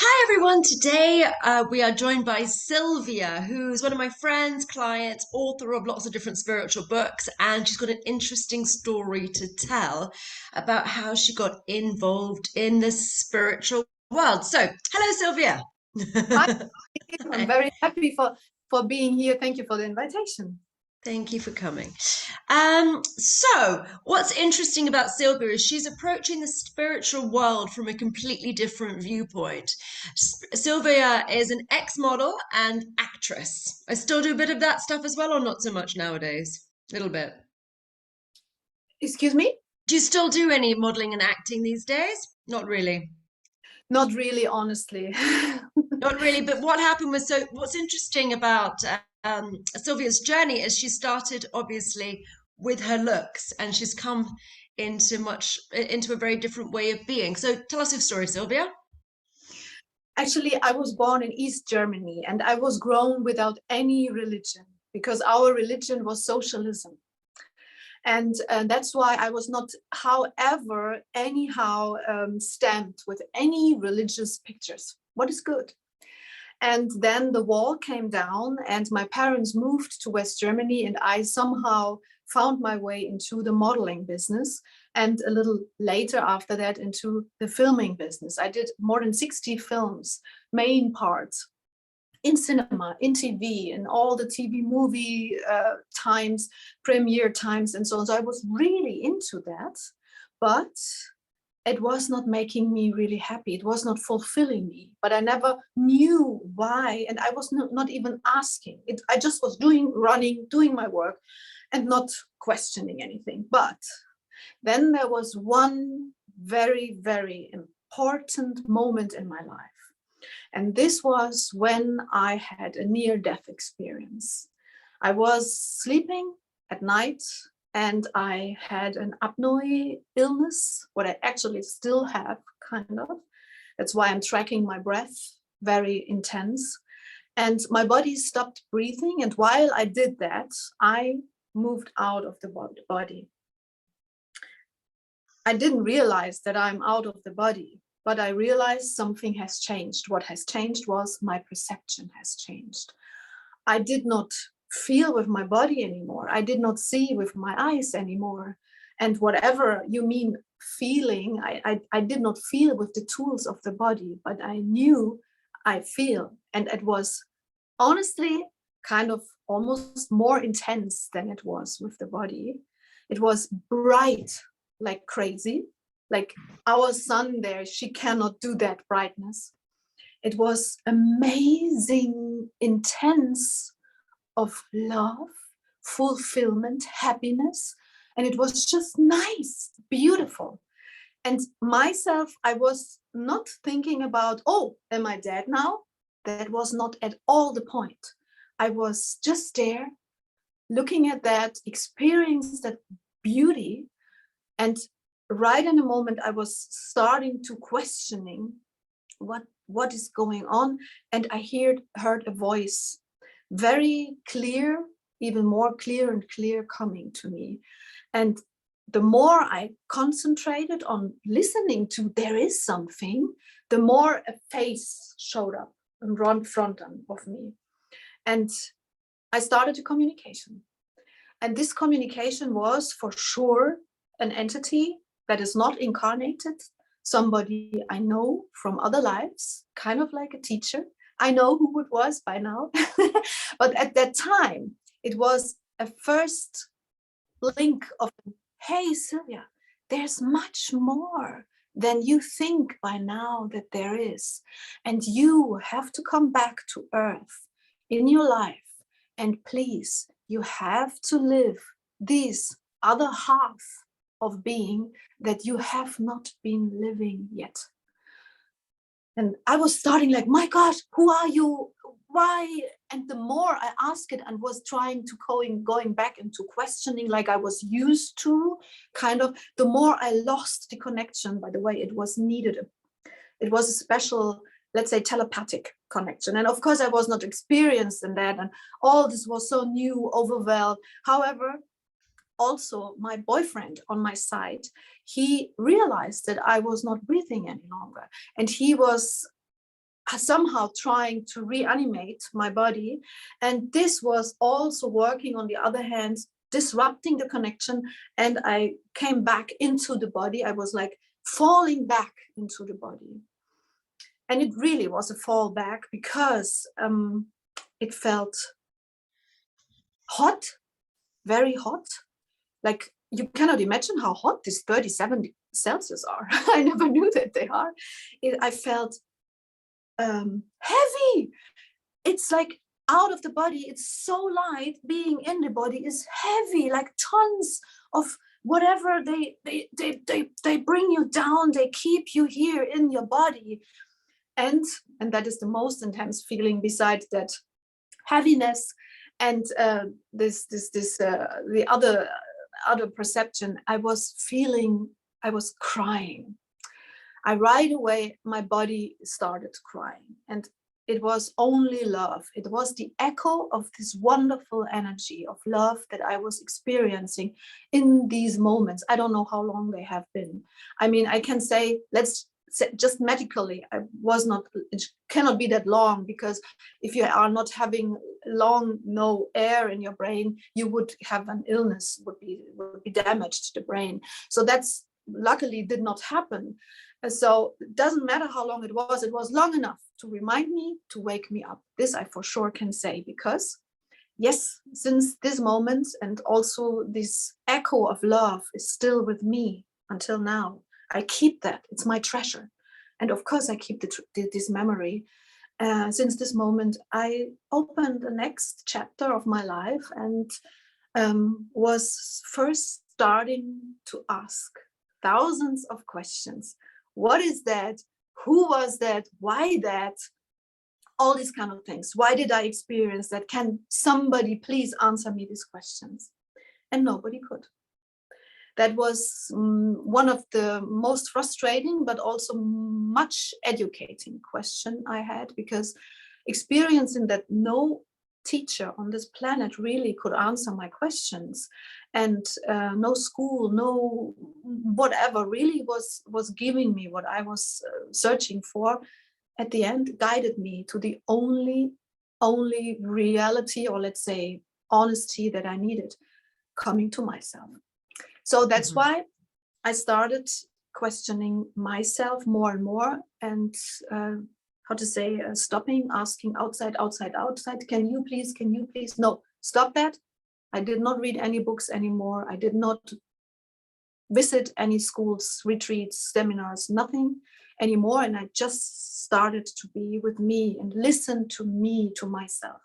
Hi everyone. Today we are joined by Sylvia, who's one of my friends, clients, author of lots of different spiritual books, and she's got an interesting story to tell about how she got involved in the spiritual world. So, hello, Sylvia. Hi, I'm Hi. very happy for being here. Thank you for the invitation. Thank you for coming. So what's interesting about Sylvia is she's approaching the spiritual world from a completely different viewpoint. Sylvia is an ex-model and actress. I still do a bit of that stuff as well, or not so much nowadays? A little bit. Excuse me? Do you still do any modeling and acting these days? Not really. Not really, honestly. Not really, but what happened was, so what's interesting about Sylvia's journey is she started obviously with her looks and she's come into a very different way of being. So tell us your story, Sylvia. Actually, I was born in East Germany and I was grown without any religion because our religion was socialism. And that's why I was not, however, anyhow stamped with any religious pictures. What is good? And then the wall came down and my parents moved to West Germany and I somehow found my way into the modeling business and a little later after that into the filming business. I did more than 60 films, main parts in cinema, in TV, in all the TV movie times, premiere times and so on. So I was really into that, but it was not making me really happy. It was not fulfilling me, but I never knew why. And I was not even asking it. I just was running, doing my work and not questioning anything. But then there was one very, very important moment in my life. And this was when I had a near-death experience. I was sleeping at night and I had an apnoe illness, what I actually still have, kind of. That's why I'm tracking my breath, very intense. And my body stopped breathing. And while I did that, I moved out of the body. I didn't realize that I'm out of the body, but I realized something has changed. What has changed was my perception has changed. I did not feel with my body anymore. I did not see with my eyes anymore. And whatever you mean feeling, I did not feel with the tools of the body, but I knew I feel. And it was honestly kind of almost more intense than it was with the body. It was bright like crazy. Like our sun there, she cannot do that brightness. It was amazing, intense of love, fulfillment, happiness. And it was just nice, beautiful. And myself, I was not thinking about, oh, am I dead now? That was not at all the point. I was just there looking at that, experiencing that beauty. And right in a moment, I was starting to questioning what is going on. And I heard a voice very clear, even more clear and clear coming to me. And the more I concentrated on listening to there is something, the more a face showed up in front of me. And I started a communication. And this communication was for sure an entity that is not incarnated, somebody I know from other lives, kind of like a teacher. I know who it was by now. But at that time, it was a first blink of, hey, Sylvia, there's much more than you think by now that there is. And you have to come back to earth in your life. And please, you have to live this other half of being that you have not been living yet. And I was starting like, my God, who are you? Why? And the more I asked it and was trying to going back into questioning like I was used to, kind of, the more I lost the connection. By the way, it was needed. It was a special, let's say, telepathic connection. And of course, I was not experienced in that. And all this was so new, overwhelmed. However, also my boyfriend on my side, he realized that I was not breathing any longer. And he was somehow trying to reanimate my body. And this was also working, on the other hand, disrupting the connection. And I came back into the body. I was like falling back into the body. And it really was a fall back, because it felt hot, very hot. Like, you cannot imagine how hot these 37 Celsius are. I never knew that they are. I felt heavy. It's like out of the body. It's so light. Being in the body is heavy, like tons of whatever they bring you down. They keep you here in your body. And that is the most intense feeling, besides that heaviness and the other perception. I was crying. Right away, my body started crying, and it was only love. It was the echo of this wonderful energy of love that I was experiencing in these moments. I don't know how long they have been. I mean, I can say, just medically, it cannot be that long, because if you are not having long no air in your brain, you would have an illness, would be damaged to the brain. So that's luckily did not happen. And so it doesn't matter how long it was long enough to remind me, to wake me up. This I for sure can say, because yes, since this moment, and also this echo of love is still with me until now. I keep that. It's my treasure. And of course, I keep this memory. Since this moment, I opened the next chapter of my life, and was first starting to ask thousands of questions. What is that? Who was that? Why that? All these kind of things. Why did I experience that? Can somebody please answer me these questions? And nobody could. That was one of the most frustrating, but also much educating question I had, because experiencing that no teacher on this planet really could answer my questions, and no school, no whatever really was giving me what I was searching for, at the end guided me to the only reality, or let's say honesty, that I needed, coming to myself. So that's why I started questioning myself more and more, and stopping asking outside. Can you please? No, stop that. I did not read any books anymore. I did not visit any schools, retreats, seminars, nothing anymore. And I just started to be with me and listen to me, to myself.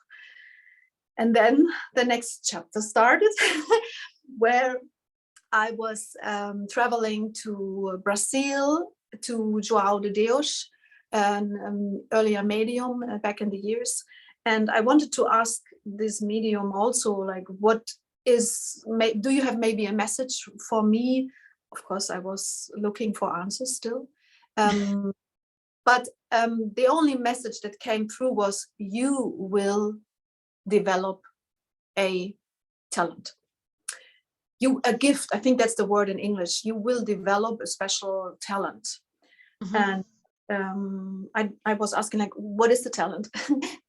And then the next chapter started where I was traveling to Brazil, to João de Deus, an earlier medium back in the years. And I wanted to ask this medium also, like, do you have maybe a message for me? Of course, I was looking for answers still. But the only message that came through was, you will develop a talent. A gift, I think that's the word in English. You will develop a special talent. And I was asking, like, what is the talent?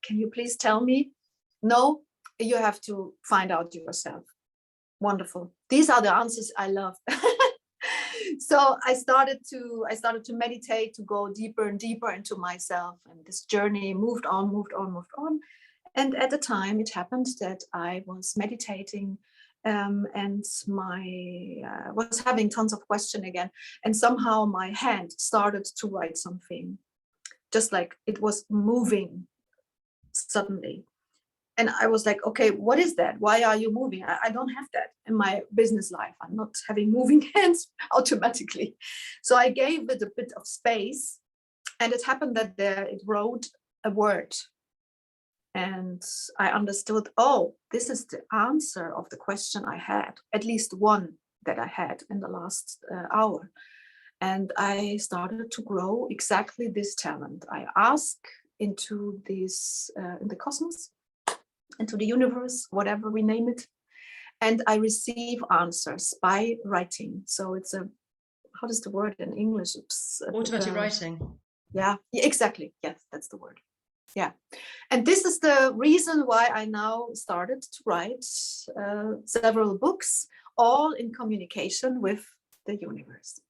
Can you please tell me? No, you have to find out yourself. Wonderful. These are the answers I love. So I started to meditate, to go deeper and deeper into myself, and this journey moved on. And at the time, it happened that I was meditating, and was having tons of questions again, and somehow my hand started to write something, just like it was moving suddenly. And I was like, okay, what is that? Why are you moving? I don't have that in my business life. I'm not having moving hands automatically. So I gave it a bit of space, and it happened that it wrote a word. And I understood, oh, this is the answer of the question I had, at least one that I had in the last hour. And I started to grow exactly this talent. I ask into this, in the cosmos, into the universe, whatever we name it. And I receive answers by writing. So it's how does the word in English? Automatic writing. Yeah, exactly. Yes, that's the word. Yeah. And this is the reason why I now started to write several books, all in communication with the universe.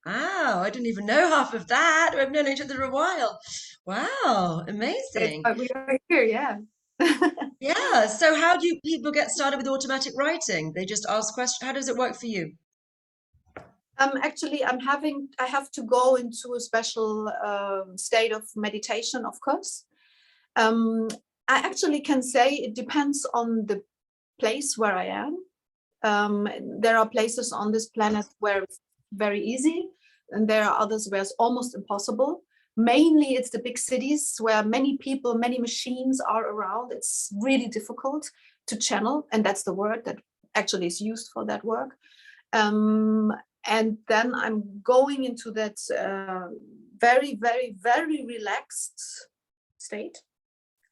Wow, I didn't even know half of that. We've known each other a while. Wow, That's amazing. why we are here, yeah. Yeah. So how do people get started with automatic writing? They just ask questions. How does it work for you? Actually, I have to go into a special state of meditation, of course. Um, I actually can say it depends on the place where I am. There are places on this planet where it's very easy, and there are others where it's almost impossible. Mainly, it's the big cities where many people, many machines are around. It's really difficult to channel, and that's the word that actually is used for that work. Um, and then I'm going into that very, very, very relaxed state,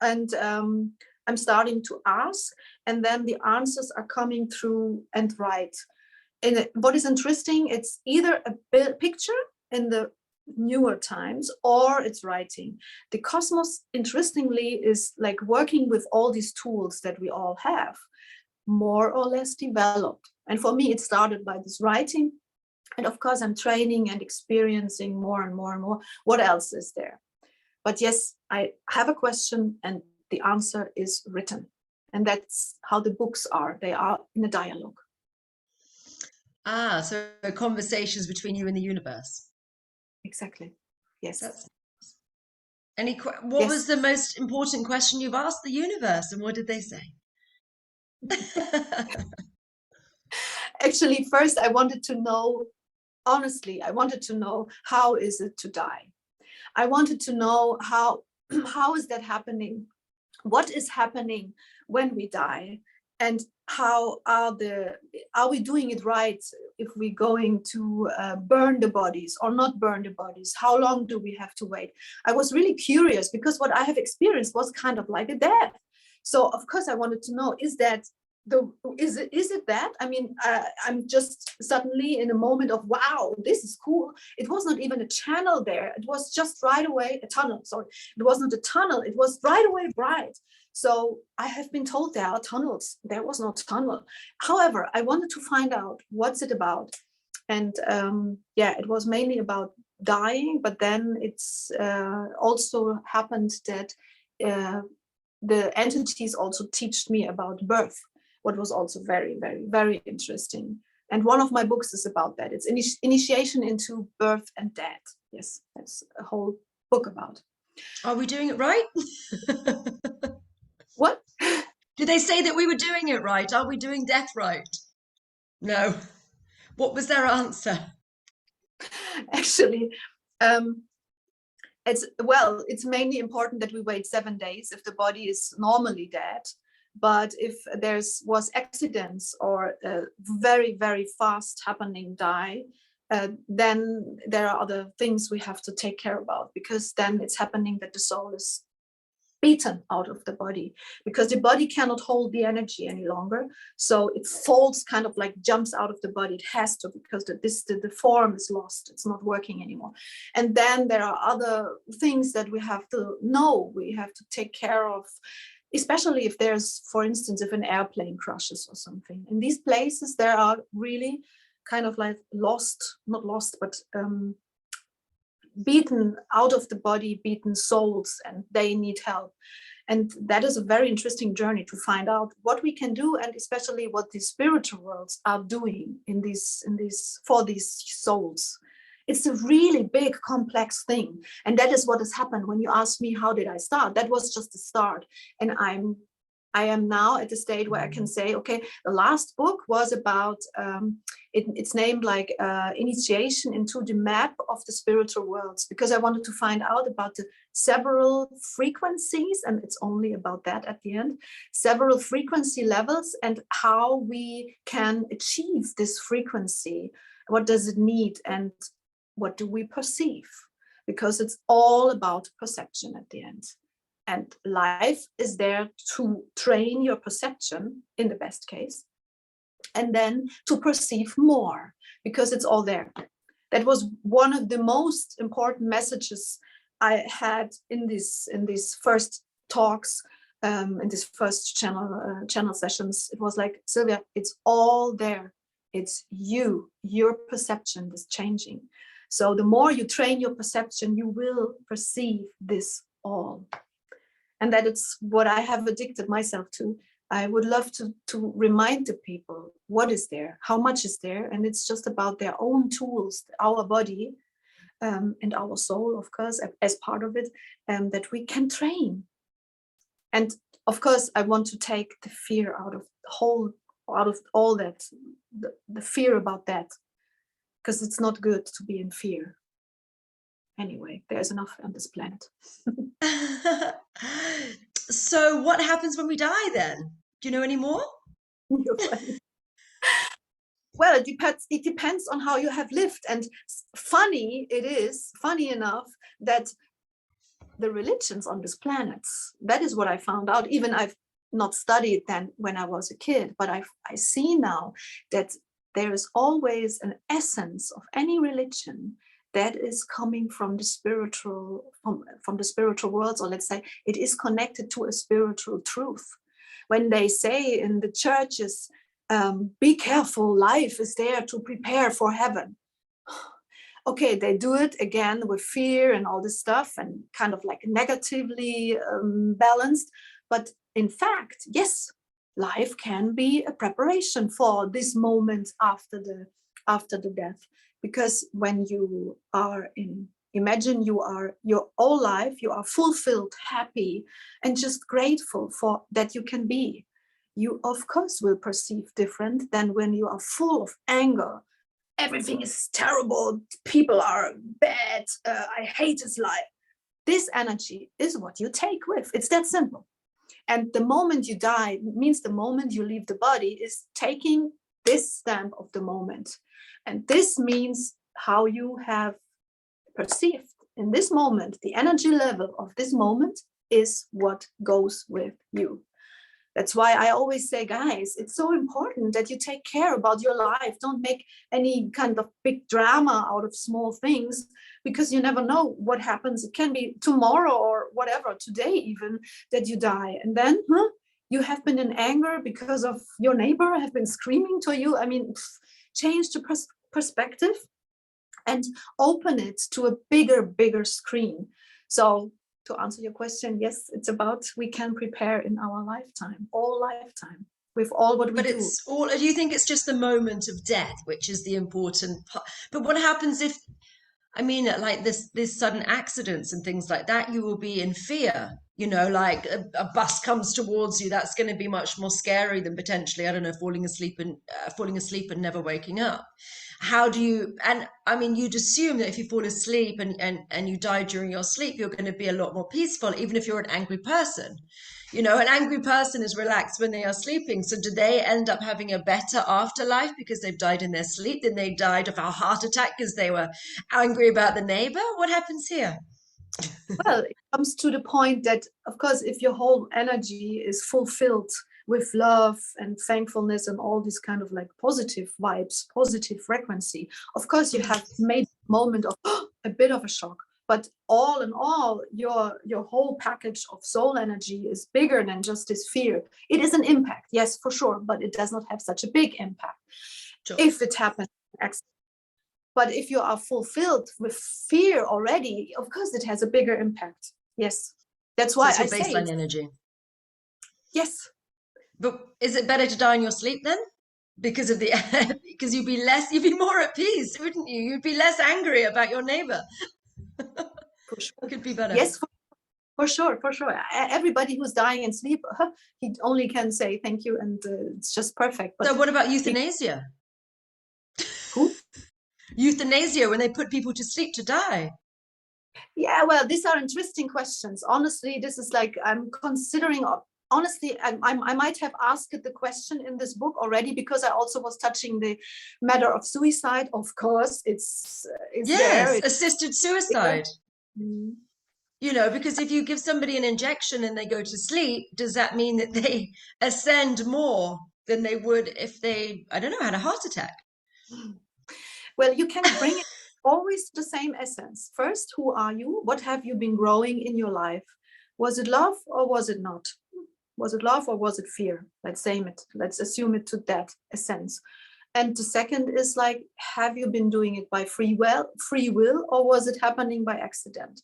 and I'm starting to ask, and then the answers are coming through and right. And what is interesting, it's either a picture in the newer times or it's writing. The cosmos, interestingly, is like working with all these tools that we all have, more or less developed. And for me, it started by this writing. And of course, I'm training and experiencing more and more and more. What else is there? But yes, I have a question and the answer is written. And that's how the books are. They are in a dialogue. Ah, so conversations between you and the universe. Exactly. Yes. That's what was Yes. the most important question you've asked the universe, and what did they say? Actually, first I wanted to know, honestly, I wanted to know how is it to die? I wanted to know how is that happening? What is happening when we die? And how are we doing it right if we're going to burn the bodies or not burn the bodies? How long do we have to wait? I was really curious because what I have experienced was kind of like a death. So of course I wanted to know, is it that? I mean, I'm just suddenly in a moment of wow, this is cool. It was not even a channel there. It was just right away a tunnel. Sorry, it wasn't a tunnel. It was right away bright. So I have been told there are tunnels. There was no tunnel. However, I wanted to find out what's it about, and yeah, it was mainly about dying. But then it's also happened that uh, the entities also teach me about birth, what was also very, very, very interesting. And one of my books is about that. It's initiation into birth and death. Yes, that's a whole book about. Are we doing it right? What? Did they say that we were doing it right? Are we doing death right? No. What was their answer? Actually, it's mainly important that we wait 7 days if the body is normally dead. But if was accidents or a very, very fast happening die, then there are other things we have to take care about, because then it's happening that the soul is beaten out of the body, because the body cannot hold the energy any longer. So it falls, kind of like jumps out of the body. It has to, because the form is lost. It's not working anymore. And then there are other things that we have to know. We have to take care of, especially if there's, for instance, if an airplane crashes or something. In these places, there are really kind of like not lost, but beaten out of the body, beaten souls, and they need help. And that is a very interesting journey to find out what we can do, and especially what the spiritual worlds are doing in these for these souls. It's a really big, complex thing. And that is what has happened. When you ask me how did I start, that was just the start. And I am now at the state where I can say, okay, the last book was about, it's named like Initiation into the Map of the Spiritual Worlds, because I wanted to find out about the several frequencies, and it's only about that at the end, several frequency levels, and how we can achieve this frequency. What does it need, and what do we perceive? Because it's all about perception at the end. And life is there to train your perception in the best case, and then to perceive more, because it's all there. That was one of the most important messages I had in these first talks, in these first channel sessions. It was like, Sylvia, it's all there. It's you, your perception is changing. So the more you train your perception, you will perceive this all. And that it's what I have addicted myself to. I would love to remind the people what is there, how much is there, and it's just about their own tools, our body, and our soul, of course, as part of it, that we can train. And of course, I want to take the fear out of all that, the fear about that, because it's not good to be in fear. Anyway, there's enough on this planet. So what happens when we die then? Do you know any more? You're funny. Well, it depends on how you have lived. And funny enough that the religions on this planet, that is what I found out. Even I've not studied then when I was a kid, but I see now that there is always an essence of any religion that is coming from the spiritual, from the spiritual worlds, or let's say it is connected to a spiritual truth. When they say in the churches, be careful, life is there to prepare for heaven. Okay, they do it again with fear and all this stuff and kind of like negatively balanced. But in fact, yes, life can be a preparation for this moment after the death. Because when you are imagine you are your whole life, you are fulfilled, happy, and just grateful for that you can be. You of course will perceive different than when you are full of anger. Everything is terrible. People are bad. I hate this life. This energy is what you take with. It's that simple. And the moment you die means the moment you leave the body is taking this stamp of the moment. And this means how you have perceived in this moment, the energy level of this moment is what goes with you. That's why I always say, guys, it's so important that you take care about your life. Don't make any kind of big drama out of small things, because you never know what happens. It can be tomorrow or whatever, today even, that you die. And then you have been in anger because of your neighbor have been screaming to you. I mean, change the perspective and open it to a bigger screen. So to answer your question, yes, it's about we can prepare in our lifetime, all lifetime, with all what we do. But it's all, do you think it's just the moment of death, which is the important part? But what happens if, I mean, like this sudden accidents and things like that, you will be in fear, like a bus comes towards you. That's going to be much more scary than potentially, I don't know, falling asleep and never waking up. How do you, and I mean, you'd assume that if you fall asleep and you die during your sleep, you're going to be a lot more peaceful, even if you're an angry person. An angry person is relaxed when they are sleeping. So do they end up having a better afterlife because they've died in their sleep than they died of a heart attack because they were angry about the neighbor? What happens here? Well, it comes to the point that, of course, if your whole energy is fulfilled with love and thankfulness and all these kind of like positive vibes, positive frequency, of course, you have made a moment of a bit of a shock. But all in all, your whole package of soul energy is bigger than just this fear. It is an impact, yes, for sure, but it does not have such a big impact if it happens. But if you are fulfilled with fear already, of course, it has a bigger impact. Yes, that's why So I it's your say baseline energy. Yes. But is it better to die in your sleep then? Because of the because you'd be more at peace, wouldn't you? You'd be less angry about your neighbor. For sure. Could be better. Yes, for sure. Everybody who's dying in sleep, he only can say thank you, and it's just perfect. But So what about euthanasia? who? Euthanasia, when they put people to sleep to die. Yeah, well, these are interesting questions. Honestly, this is like I'm considering. Honestly, I might have asked the question in this book already, because I also was touching the matter of suicide. Of course, it's Yes, there. assisted suicide. Mm. Because if you give somebody an injection and they go to sleep, does that mean that they ascend more than they would if they, I don't know, had a heart attack? Well, you can bring it always the same essence. First, who are you? What have you been growing in your life? Was it love or was it not? Was it love or was it fear? Let's assume it to that essence. And the second is like, have you been doing it by free will, or was it happening by accident?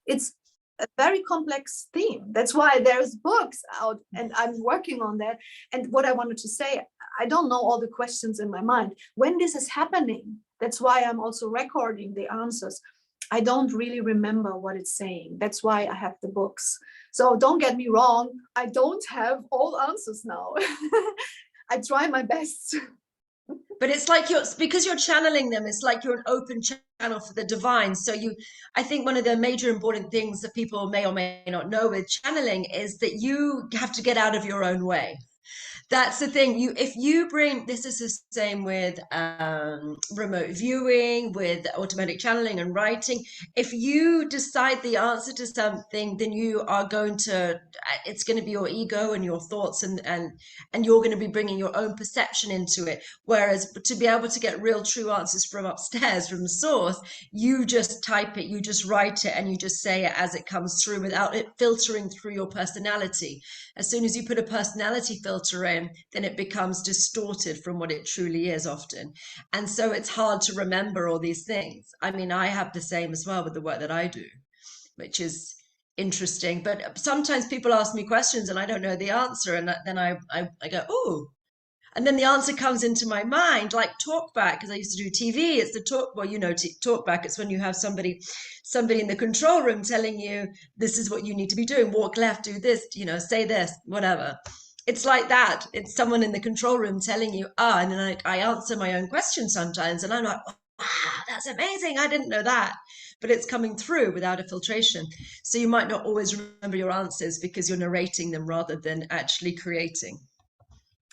It's a very complex theme. That's why there's books out and I'm working on that. And what I wanted to say, I don't know all the questions in my mind. When this is happening, that's why I'm also recording the answers. I don't really remember what it's saying. That's why I have the books. So don't get me wrong, I don't have all answers now. I try my best. But it's like because you're channeling them, it's like you're an open channel for the divine. So I think one of the major important things that people may or may not know with channeling is that you have to get out of your own way. That's the thing. If you bring, this is the same with remote viewing, with automatic channeling and writing. If you decide the answer to something, then you are going to, it's going to be your ego and your thoughts, and you're going to be bringing your own perception into it. Whereas to be able to get real true answers from upstairs, from source, you just type it, you just write it, and you just say it as it comes through without it filtering through your personality. As soon as you put a personality filter in, then it becomes distorted from what it truly is often. And so it's hard to remember all these things. I mean, I have the same as well with the work that I do, which is interesting. But sometimes people ask me questions and I don't know the answer. And then I go, oh, and then the answer comes into my mind, like talk back, because I used to do TV. It's the talk, well, talk back. It's when you have somebody in the control room telling you, this is what you need to be doing. Walk left, do this, say this, whatever. It's like that. It's someone in the control room telling you, and then I answer my own questions sometimes. And I'm like, oh, wow, that's amazing. I didn't know that. But it's coming through without a filtration. So you might not always remember your answers because you're narrating them rather than actually creating.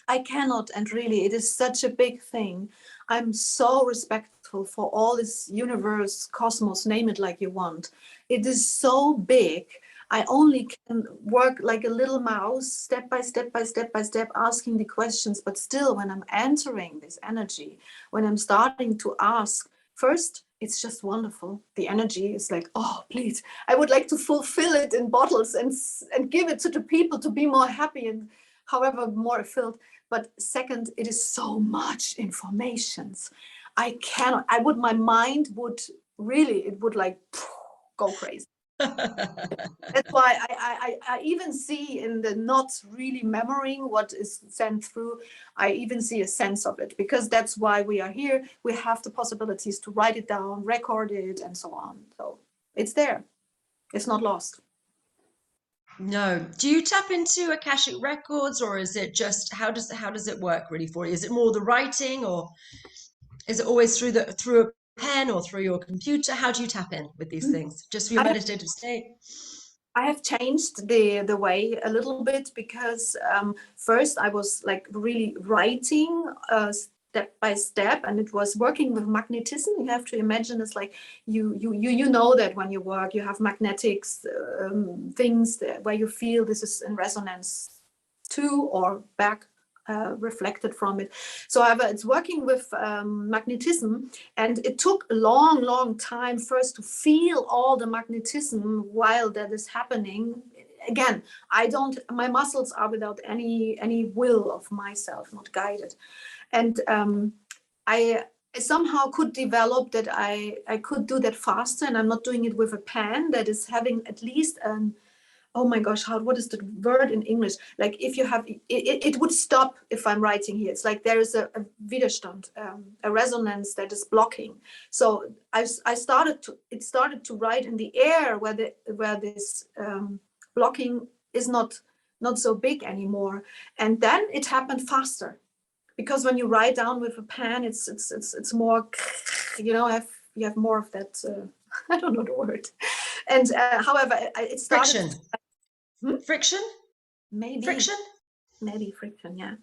I cannot, and really, it is such a big thing. I'm so respectful for all this universe, cosmos, name it like you want. It is so big. I only can work like a little mouse, step by step by step by step, asking the questions. But still, when I'm entering this energy, when I'm starting to ask, first, it's just wonderful. The energy is like, oh, please, I would like to fulfill it in bottles and give it to the people to be more happy and however more filled. But second, it is so much informations. My mind would really, it would like go crazy. That's why I even see in the not really memorying what is sent through, I even see a sense of it, because that's why we are here. We have the possibilities to write it down, record it, and so on. So it's there. It's not lost. No. Do you tap into Akashic records, or is it just how does it work really for you? Is it more the writing, or is it always through a pen or through your computer? How do you tap in with these things? Just for your meditative state? I have changed the way a little bit, because first I was like really writing step by step, and it was working with magnetism. You have to imagine it's like you know that when you work, you have magnetics things where you feel this is in resonance to or back. Reflected from it. So however, it's working with magnetism, and it took a long time first to feel all the magnetism while that is happening. Again, my muscles are without any will of myself, not guided. And I somehow could develop that I could do that faster, and I'm not doing it with a pen that is having at least oh my gosh, what is the word in English? Like if you have, it would stop if I'm writing here. It's like there is a Widerstand, a resonance that is blocking. So it started to write in the air where this blocking is not so big anymore. And then it happened faster, because when you write down with a pen, it's more, you have more of that, I don't know the word. And however, it started. Friction. Friction? Maybe. Friction? Maybe friction, yeah.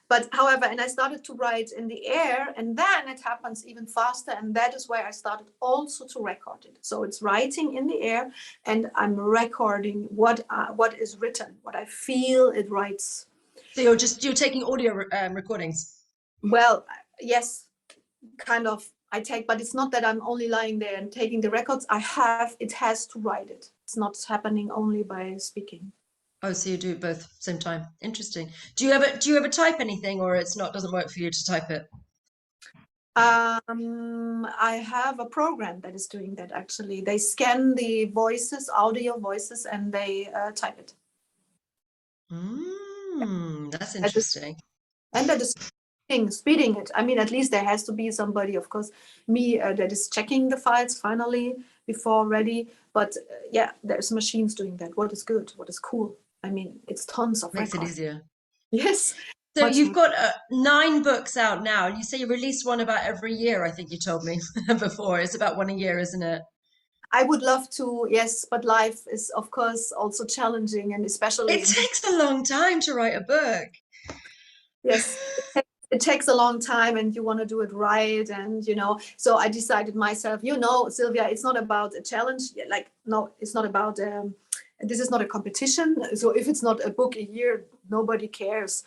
But however, and I started to write in the air, and then it happens even faster. And that is where I started also to record it. So it's writing in the air, and I'm recording what is written, what I feel it writes. So you're taking audio recordings? Well, yes, kind of. I take, but it's not that I'm only lying there and taking the records. It has to write it. It's not happening only by speaking. Oh, so you do it both same time. Interesting. Do you ever type anything, or it's not doesn't work for you to type it? I have a program that is doing that actually. They scan the voices, audio voices, and they type it. That's That is, interesting. and that is speeding it. I mean, at least there has to be somebody, of course, me that is checking the files finally before ready. But yeah, there's machines doing that. What is good? What is cool? I mean, it's tons of Makes it record. easier. Yes, So much you've more. got 9 books out now, and you say you release one about every year. I think you told me before. It's about one a year, isn't it? I would love to, yes, but life is, of course, also challenging, and especially It in this. takes a long time to write a book. Yes, it takes a long time, and you want to do it right, and so I decided myself, Sylvia, it's not about a challenge, like, no, it's not about this is not a competition. So if it's not a book a year, nobody cares.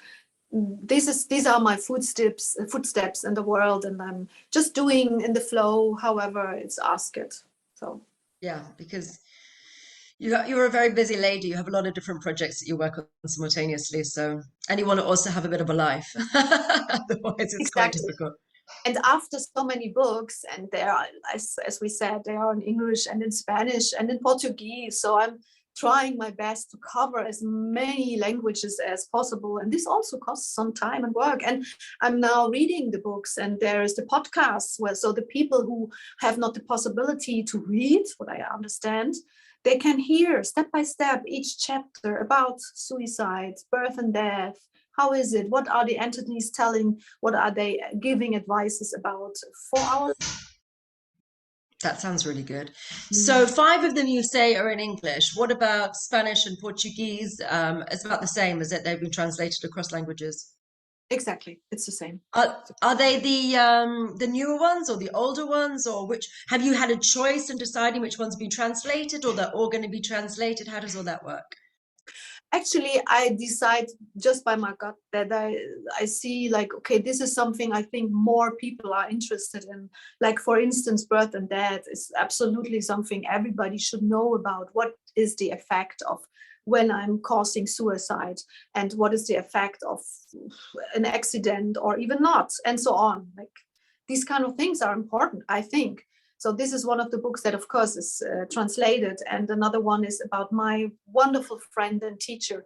These are my footsteps in the world, and I'm just doing in the flow however it's asked. So Yeah, because you're a very busy lady. You have a lot of different projects that you work on simultaneously. So, and you want to also have a bit of a life. Otherwise, it's quite exactly. difficult. And after so many books, and there are, as we said, they are in English and in Spanish and in Portuguese, so I'm trying my best to cover as many languages as possible, and this also costs some time and work. And I'm now reading the books, and there is the podcasts where, so the people who have not the possibility to read, what I understand, they can hear step by step each chapter about suicide, birth and death. How is it? What are the entities telling? What are they giving advices about for our? That sounds really good. So 5 of them you say are in English. What about Spanish and Portuguese? It's about the same, is it? They've been translated across languages. Exactly, it's the same. Are they the newer ones or the older ones, or which have you had a choice in deciding which ones have been translated, or they're all going to be translated? How does all that work? Actually, I decide just by my gut that I see, like, okay, this is something I think more people are interested in. Like, for instance, birth and death is absolutely something everybody should know about. What is the effect of when I'm causing suicide, and what is the effect of an accident or even not, and so on. Like, these kind of things are important, I think. So this is one of the books that, of course, is translated, and another one is about my wonderful friend and teacher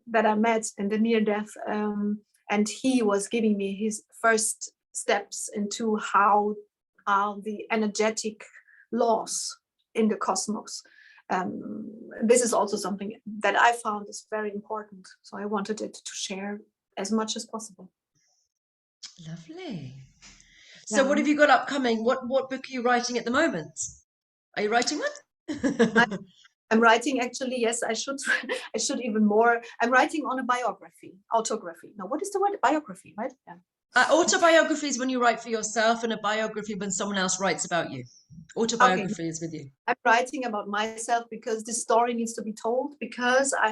that I met in the near death, and he was giving me his first steps into how are the energetic laws in the cosmos. This is also something that I found is very important, so I wanted it to share as much as possible. Lovely. So what Yeah. have you got upcoming? What book are you writing at the moment? Are you writing one? I'm writing, actually, yes, I should I should even more. I'm writing on a autography. No, what is the word? Biography, right? Yeah. Autobiography is when you write for yourself, and a biography when someone else writes about you. Okay. Autobiography is with you. I'm writing about myself because the story needs to be told, because I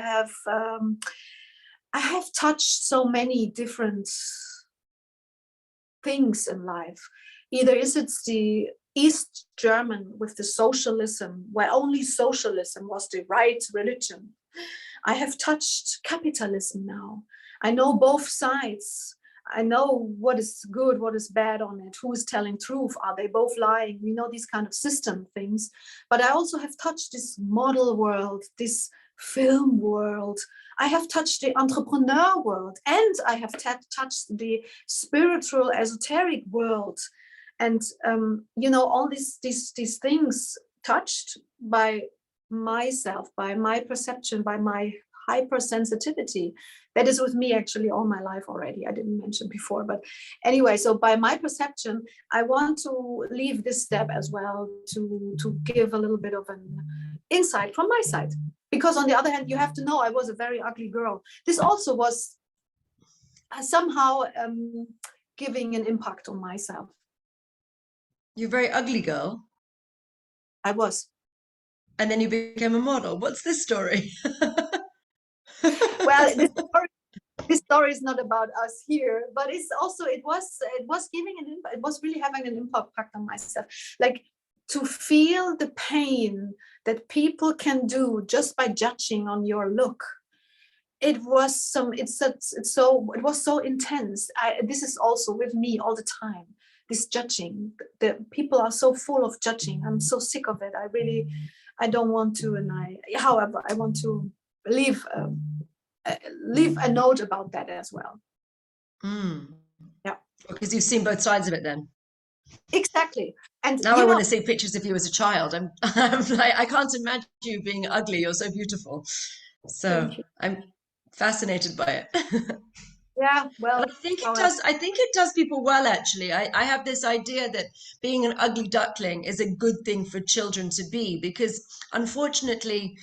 have touched so many different things in life. Either is it the East German with the socialism, where only socialism was the right religion. I have touched capitalism now. I know both sides. I know what is good, what is bad on it, who is telling truth, are they both lying? We know these kind of system things. But I also have touched this model world, this film world. I have touched the entrepreneur world, and I have touched the spiritual, esoteric world. And all these things touched by myself, by my perception, by my hypersensitivity that is with me actually all my life already. I didn't mention before, but anyway, so by my perception, I want to leave this step as well to give a little bit of an insight from my side. Because on the other hand, you have to know I was a very ugly girl. This also was somehow giving an impact on myself. You're a very ugly girl, I was. and then you became a model. What's this story? Well, this story this story is not about us here, but it's also, it was giving an impact. It was really having an impact on myself, like to feel the pain that people can do just by judging on your look. It was it was so intense. This is also with me all the time, this judging. The people are so full of judging. I'm so sick of it. I don't want to, and however, I want to leave a note about that as well. Yeah, because you've seen both sides of it then. exactly. And Now I want to see pictures of you as a child. I'm like, I can't imagine you being ugly. You're so beautiful. So I'm fascinated by it. yeah, well, And I think it does people well, actually. I have this idea that being an ugly duckling is a good thing for children to be, because unfortunately,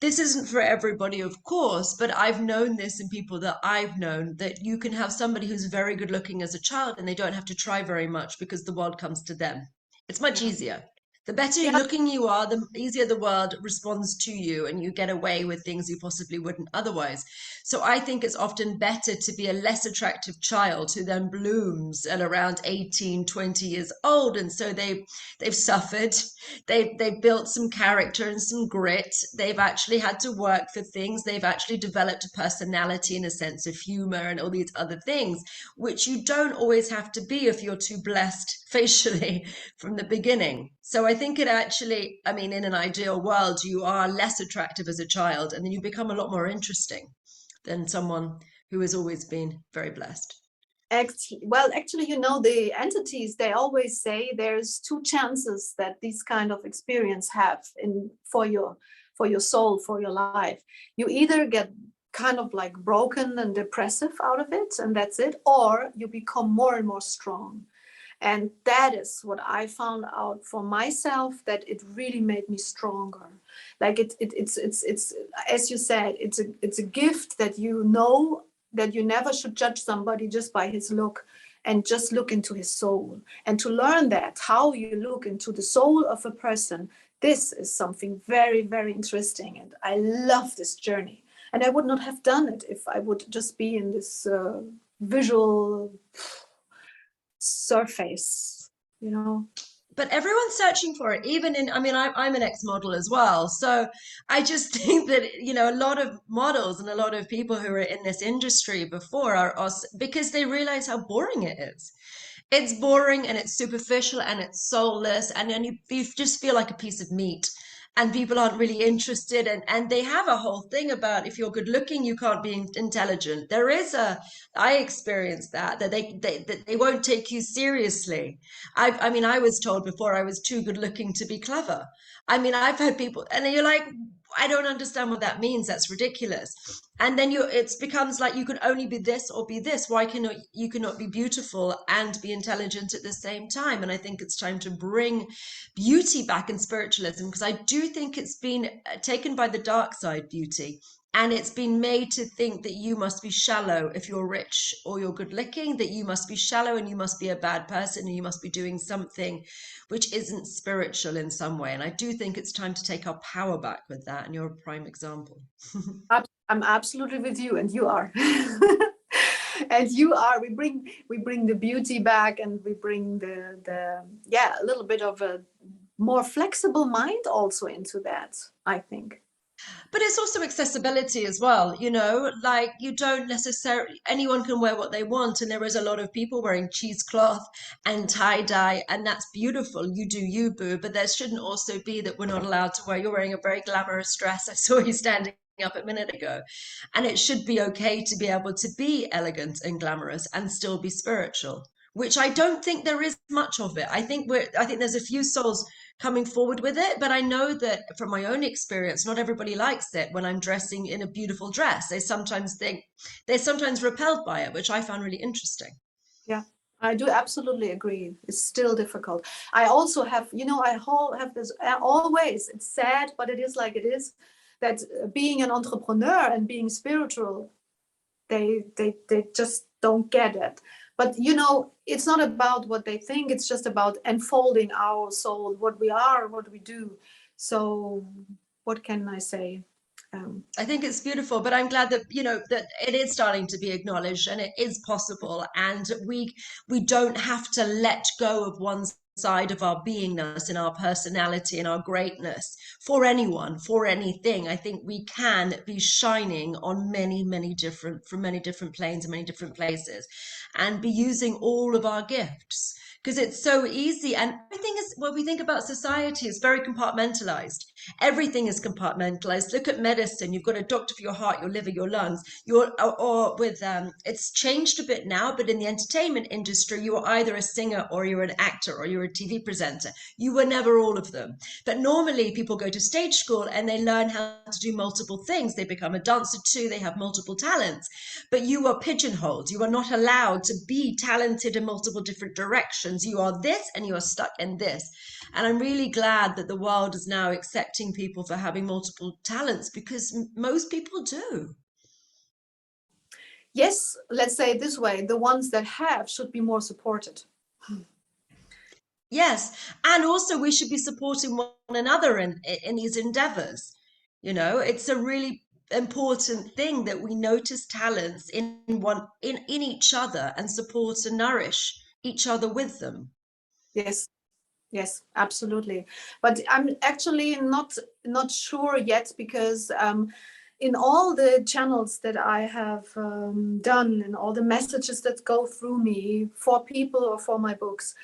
this isn't for everybody, of course, but I've known this in people that I've known, that you can have somebody who's very good looking as a child and they don't have to try very much because the world comes to them. It's much yeah, easier. The better yeah, looking you are, the easier the world responds to you, and you get away with things you possibly wouldn't otherwise. So I think it's often better to be a less attractive child who then blooms at around 18, 20 years old. And so they've suffered, they've built some character and some grit. They've actually had to work for things. They've actually developed a personality and a sense of humor and all these other things, which you don't always have to be if you're too blessed facially from the beginning. So I think it actually, I mean, in an ideal world, you are less attractive as a child, and then you become a lot more interesting than someone who has always been very blessed. well, actually, the entities, they always say there's two chances that these kind of experience have for your soul, for your life. You either get kind of like broken and depressive out of it, and that's it, or you become more and more strong. And that is what I found out for myself, that it really made me stronger. Like it's as you said, it's a gift that that you never should judge somebody just by his look, and just look into his soul. And to learn that how you look into the soul of a person, this is something very, very interesting. And I love this journey. And I would not have done it if I would just be in this visual surface, But everyone's searching for it, even in, I mean, I'm an ex-model as well. So I just think that, a lot of models and a lot of people who are in this industry before are because they realize how boring it is. It's boring and it's superficial and it's soulless. And then you just feel like a piece of meat. And people aren't really interested. And they have a whole thing about, if you're good looking, you can't be intelligent. I experienced that they won't take you seriously. I mean, I was told before I was too good looking to be clever. I mean, I've heard people, and you're like, I don't understand what that means. That's ridiculous. And then it becomes like you can only be this or be this. Why cannot you cannot be beautiful and be intelligent at the same time? And I think it's time to bring beauty back in spiritualism, because I do think it's been taken by the dark side, beauty. And it's been made to think that you must be shallow if you're rich or you're good looking, that you must be shallow and you must be a bad person and you must be doing something which isn't spiritual in some way. And I do think it's time to take our power back with that. And you're a prime example. I'm absolutely with you, and you are. And you are. We bring the beauty back, and we bring the a little bit of a more flexible mind also into that, I think. But it's also accessibility as well, like you don't necessarily, anyone can wear what they want. And there is a lot of people wearing cheesecloth and tie-dye, and that's beautiful. You do you, boo. But there shouldn't also be that we're not allowed to wear. You're wearing a very glamorous dress. I saw you standing up a minute ago. And it should be okay to be able to be elegant and glamorous and still be spiritual, which I don't think there is much of it. I think there's a few souls coming forward with it, but I know that from my own experience, not everybody likes it when I'm dressing in a beautiful dress. They're sometimes repelled by it, which I found really interesting. Yeah, I do absolutely agree. It's still difficult. I also have, have this always, it's sad, but it is like it is, that being an entrepreneur and being spiritual, they just don't get it. But it's not about what they think, it's just about unfolding our soul, what we are, what we do. So what can I say? I think it's beautiful, but I'm glad that, you know, that it is starting to be acknowledged and it is possible. And we don't have to let go of one side of our beingness and our personality and our greatness for anyone, for anything. I think we can be shining on many different, from many different planes and many different places, and be using all of our gifts. Because it's so easy. And everything is, when we think about society, it's very compartmentalized. Everything is compartmentalized. Look at medicine. You've got a doctor for your heart, your liver, your lungs. Or with it's changed a bit now, but in the entertainment industry, you are either a singer or you're an actor or you're a TV presenter. You were never all of them. But normally people go to stage school and they learn how to do multiple things. They become a dancer too. They have multiple talents. But you are pigeonholed. You are not allowed to be talented in multiple different directions. You are this and you are stuck in this. And I'm really glad that the world is now accepting people for having multiple talents, because most people do. Yes, let's say it this way, the ones that have should be more supported. Yes. And also we should be supporting one another in these endeavors. You know, it's a really important thing that we notice talents in each other and support and nourish each other with them. Yes, yes, absolutely. But I'm actually not sure yet, because in all the channels that I have done and all the messages that go through me for people or for my books,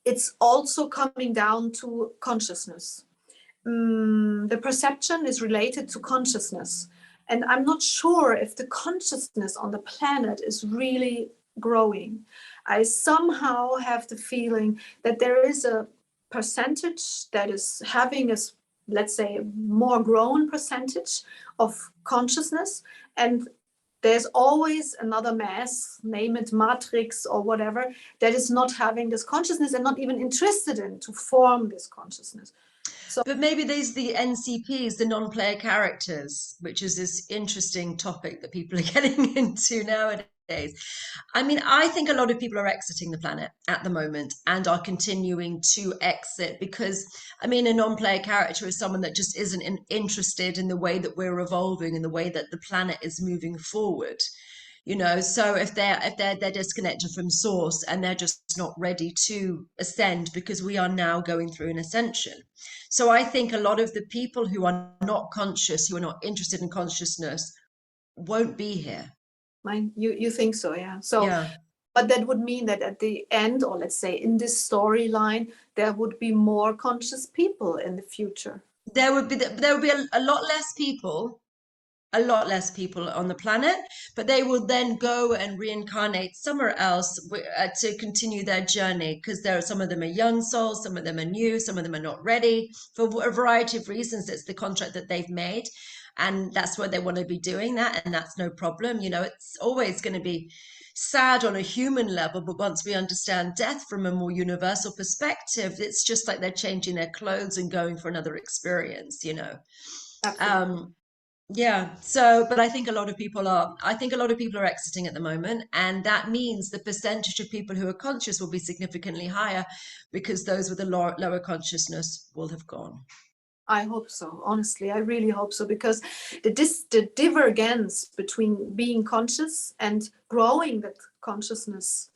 it's also coming down to consciousness. The perception is related to consciousness. And I'm not sure if the consciousness on the planet is really growing. I somehow have the feeling that there is a percentage that is having a, let's say, more grown percentage of consciousness. And there's always another mass, name it matrix or whatever, that is not having this consciousness and not even interested in to form this consciousness. So But maybe these the NCPs, the non-player characters, which is this interesting topic that people are getting into nowadays. I mean, I think a lot of people are exiting the planet at the moment and are continuing to exit because, I mean, a non-player character is someone that just isn't interested in the way that we're evolving and the way that the planet is moving forward. You know, so if they're disconnected from source and they're just not ready to ascend, because we are now going through an ascension. So I think a lot of the people who are not conscious, who are not interested in consciousness, won't be here. you think so, yeah. So, Yeah. but that would mean that at the end, or let's say in this storyline, there would be more conscious people in the future. There would be a lot less people, a lot less people on the planet, but they will then go and reincarnate somewhere else to continue their journey, because there are some of them are young souls, some of them are new, some of them are not ready for a variety of reasons. It's the contract that they've made, and that's what they want to be doing that, and that's no problem. You know, it's always going to be sad on a human level, but once we understand death from a more universal perspective, it's just like they're changing their clothes and going for another experience, you know. Absolutely. um yeah, so, but I think a lot of people are exiting at the moment, and that means the percentage of people who are conscious will be significantly higher, because those with a lower consciousness will have gone. I hope so. Honestly, I really hope so, because the divergence between being conscious and growing that consciousness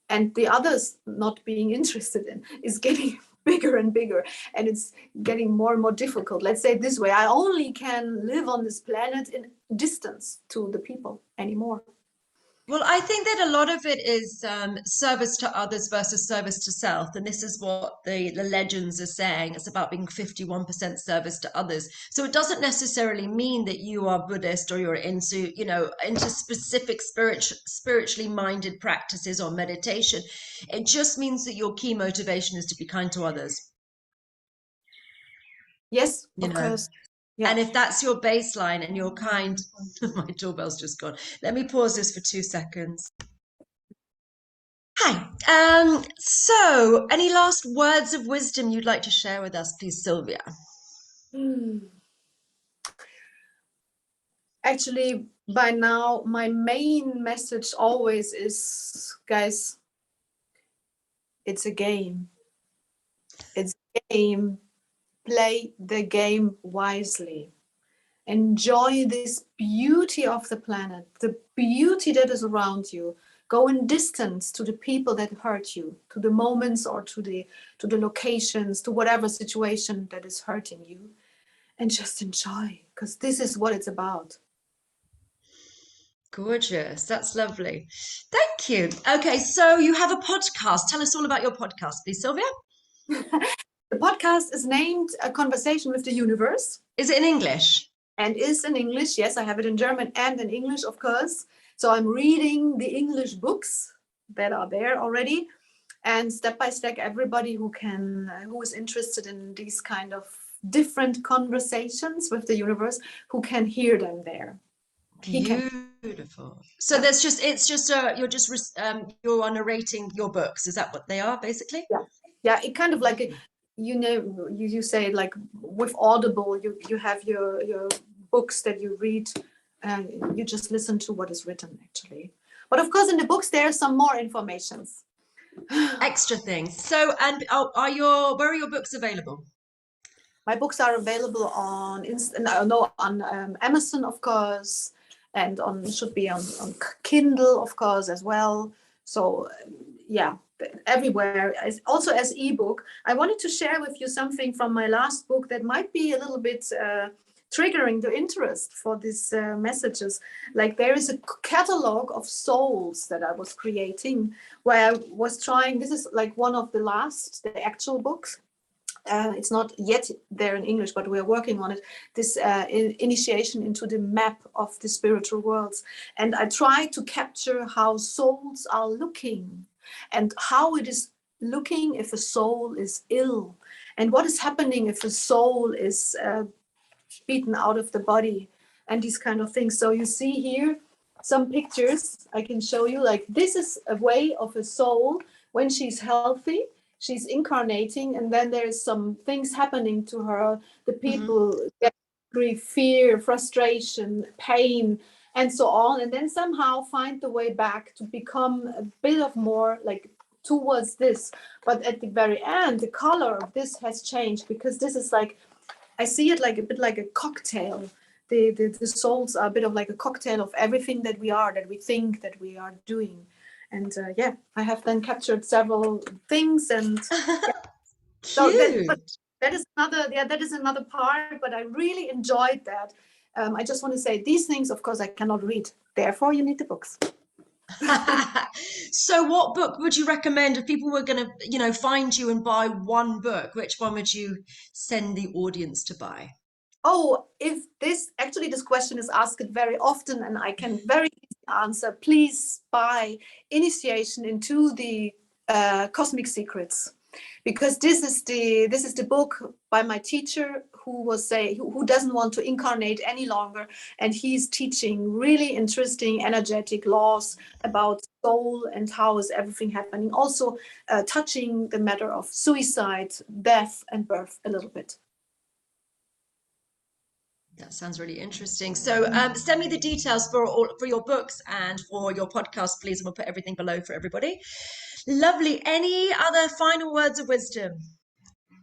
and the others not being interested in is getting bigger and bigger, and it's getting more and more difficult. Let's say it this way, I only can live on this planet in distance to the people anymore. Well, I think that a lot of it is service to others versus service to self. And this is what the legends are saying. It's about being 51% service to others. So it doesn't necessarily mean that you are Buddhist or you're into, you know, into specific spiritually minded practices or meditation. It just means that your key motivation is to be kind to others, Yes, you of know. course. Yeah. And if that's your baseline and you're kind, my doorbell's just gone. Let me pause this for 2 seconds. Hi. So any last words of wisdom you'd like to share with us, please, Sylvia? Hmm. Actually, by now, my main message always is, guys, it's a game. It's a game. Play the game wisely. Enjoy this beauty of the planet, the beauty that is around you. Go in distance to the people that hurt you, to the moments or to the locations, to whatever situation that is hurting you, and just enjoy, because this is what it's about. Gorgeous. That's lovely. Thank you. Okay, so you have a podcast. Tell us all about your podcast, please, Sylvia. The podcast is named A Conversation with the Universe. Is it in English? And is in English. Yes, I have it in German and in English, of course. So I'm reading the English books that are there already. And step by step, everybody who is interested in these kind of different conversations with the universe, who can hear them there. Beautiful. So there's just, it's just you're narrating your books. Is that what they are, basically? Yeah. It kind of like you say, like with Audible, you have your books that you read, and you just listen to what is written, actually. But of course, in the books there are some more informations. Extra things. So, and where are your books available? My books are available on Amazon, of course, and should be on Kindle, of course, as well. So yeah, everywhere, also as ebook. I wanted to share with you something from my last book that might be a little bit triggering the interest for these messages. Like, there is a catalog of souls that I was creating, where I was trying, this is like one of the actual books. It's not yet there in English, but we're working on it. This initiation into the map of the spiritual worlds. And I try to capture how souls are looking, and how it is looking if a soul is ill, and what is happening if a soul is beaten out of the body, and these kind of things. So you see here some pictures I can show you. Like, this is a way of a soul when she's healthy. She's incarnating, and then there's some things happening to her. The people get grief, fear, frustration, pain, and so on, and then somehow find the way back to become a bit of more like towards this. But at the very end, the color of this has changed, because this is like, I see it like a bit like a cocktail. The souls are a bit of like a cocktail of everything that we are, that we think, that we are doing. And I have then captured several things, and so that is another part. But I really enjoyed that. I just want to say, these things, of course, I cannot read. Therefore, you need the books. So what book would you recommend if people were going to, find you and buy one book? Which one would you send the audience to buy? Oh, if this question is asked very often, and I can very easily answer, please buy Initiation into the Cosmic Secrets, because this is the book by my teacher, who doesn't want to incarnate any longer, and he's teaching really interesting energetic laws about soul and how is everything happening, also touching the matter of suicide, death, and birth a little bit. That sounds really interesting. So send me the details for your books and for your podcast, please, and we'll put everything below for everybody. Lovely. Any other final words of wisdom?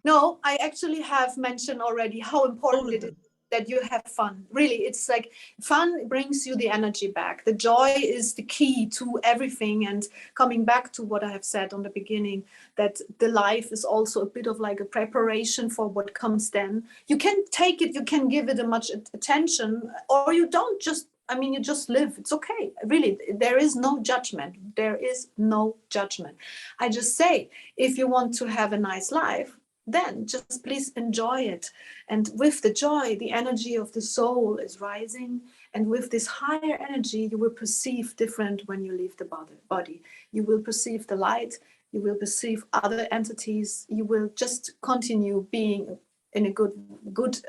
No, I actually have mentioned already how important it is that you have fun. Really, it's like fun brings you the energy back. The joy is the key to everything. And coming back to what I have said on the beginning, that the life is also a bit of like a preparation for what comes then. You can take it, you can give it a much attention, or you don't just, you just live. It's okay. Really, there is no judgment. There is no judgment. I just say, if you want to have a nice life, then just please enjoy it. And with the joy, the energy of the soul is rising. And with this higher energy, you will perceive different when you leave the body. You will perceive the light. You will perceive other entities. You will just continue being in a good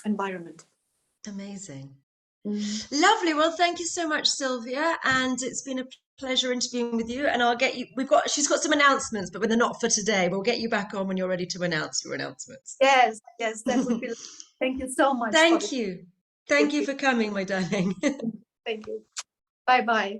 environment. Amazing. Lovely. Well, thank you so much, Sylvia. And it's been a pleasure interviewing with you. And I'll get you, she's got some announcements, but they're not for today. We'll get you back on when you're ready to announce your announcements. Yes, that would be. Thank you so much. Thank you. Thank you for coming, my darling. Thank you. Bye-bye.